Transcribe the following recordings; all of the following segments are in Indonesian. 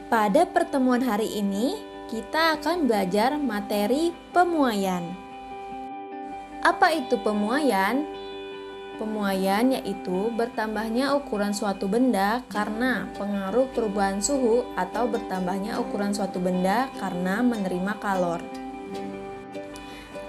Pada pertemuan hari ini, kita akan belajar materi pemuaian. Apa itu pemuaian? Pemuaian yaitu bertambahnya ukuran suatu benda karena pengaruh perubahan suhu atau bertambahnya ukuran suatu benda karena menerima kalor.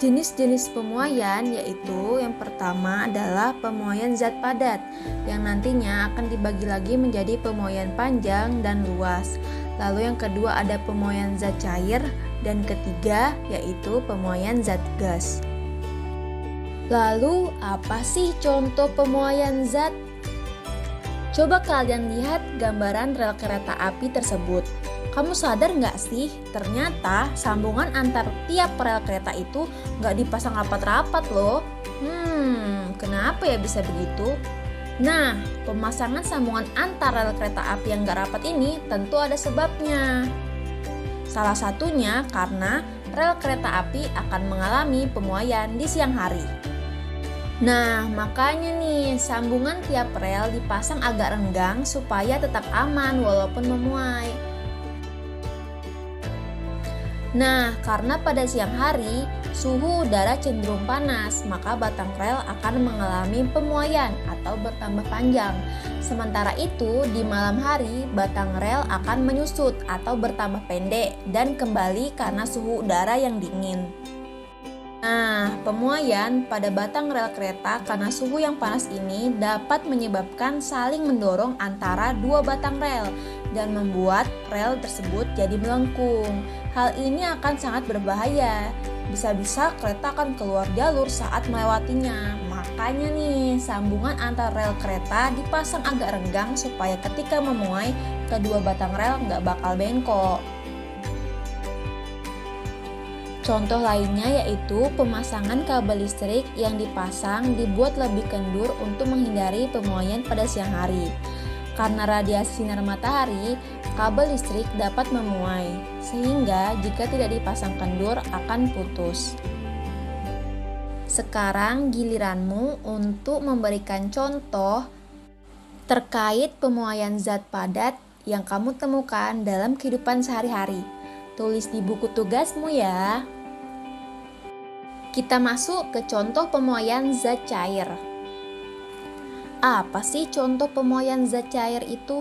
Jenis-jenis pemuaian yaitu yang pertama adalah pemuaian zat padat yang nantinya akan dibagi lagi menjadi pemuaian panjang dan luas. Lalu yang kedua ada pemuaian zat cair dan ketiga yaitu pemuaian zat gas. Lalu apa sih contoh pemuaian zat? Coba kalian lihat gambaran rel kereta api tersebut. Kamu sadar nggak sih, ternyata sambungan antar tiap rel kereta itu nggak dipasang rapat-rapat loh. Kenapa ya bisa begitu? Nah, pemasangan sambungan antar rel kereta api yang nggak rapat ini tentu ada sebabnya. Salah satunya karena rel kereta api akan mengalami pemuaian di siang hari. Nah, makanya nih sambungan tiap rel dipasang agak renggang supaya tetap aman walaupun memuai. Nah, karena pada siang hari suhu udara cenderung panas, maka batang rel akan mengalami pemuaian atau bertambah panjang. Sementara itu, di malam hari batang rel akan menyusut atau bertambah pendek dan kembali karena suhu udara yang dingin. Nah, pemuaian pada batang rel kereta karena suhu yang panas ini dapat menyebabkan saling mendorong antara dua batang rel dan membuat rel tersebut jadi melengkung. Hal ini akan sangat berbahaya. Bisa-bisa kereta akan keluar jalur saat melewatinya. Makanya nih, sambungan antar rel kereta dipasang agak renggang supaya ketika memuai, kedua batang rel nggak bakal bengkok. Contoh lainnya yaitu pemasangan kabel listrik yang dipasang dibuat lebih kendur untuk menghindari pemuaian pada siang hari. Karena radiasi sinar matahari, kabel listrik dapat memuai, sehingga jika tidak dipasang kendur akan putus. Sekarang giliranmu untuk memberikan contoh terkait pemuaian zat padat yang kamu temukan dalam kehidupan sehari-hari. Tulis di buku tugasmu ya. Kita masuk ke contoh pemuaian zat cair. Apa sih contoh pemuaian zat cair itu?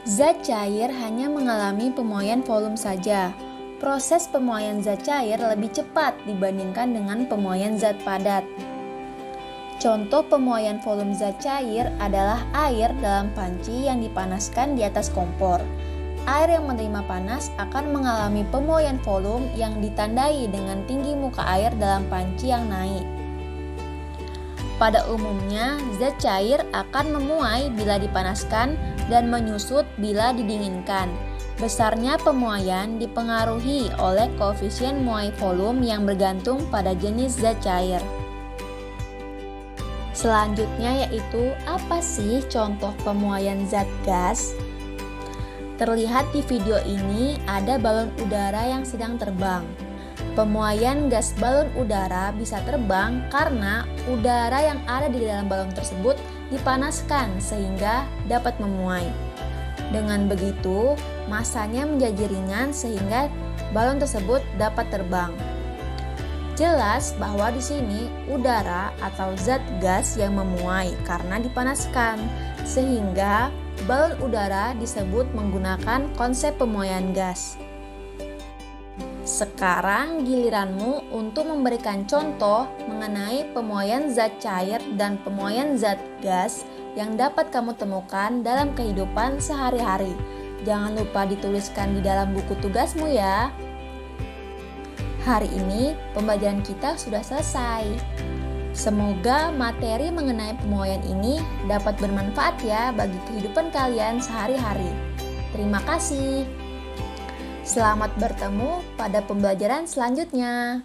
Zat cair hanya mengalami pemuaian volume saja. Proses pemuaian zat cair lebih cepat dibandingkan dengan pemuaian zat padat. Contoh pemuaian volume zat cair adalah air dalam panci yang dipanaskan di atas kompor. Air yang menerima panas akan mengalami pemuaian volume yang ditandai dengan tinggi muka air dalam panci yang naik. Pada umumnya, zat cair akan memuai bila dipanaskan dan menyusut bila didinginkan. Besarnya pemuaian dipengaruhi oleh koefisien muai volume yang bergantung pada jenis zat cair. Selanjutnya yaitu, apa sih contoh pemuaian zat gas? Terlihat di video ini ada balon udara yang sedang terbang. Pemuaian gas balon udara bisa terbang karena udara yang ada di dalam balon tersebut dipanaskan sehingga dapat memuai. Dengan begitu, masanya menjadi ringan sehingga balon tersebut dapat terbang. Jelas bahwa di sini udara atau zat gas yang memuai karena dipanaskan, sehingga balon udara disebut menggunakan konsep pemuaian gas. Sekarang giliranmu untuk memberikan contoh mengenai pemuaian zat cair dan pemuaian zat gas yang dapat kamu temukan dalam kehidupan sehari-hari. Jangan lupa dituliskan di dalam buku tugasmu ya. Hari ini pembelajaran kita sudah selesai. Semoga materi mengenai pemuaian ini dapat bermanfaat ya bagi kehidupan kalian sehari-hari. Terima kasih. Selamat bertemu pada pembelajaran selanjutnya.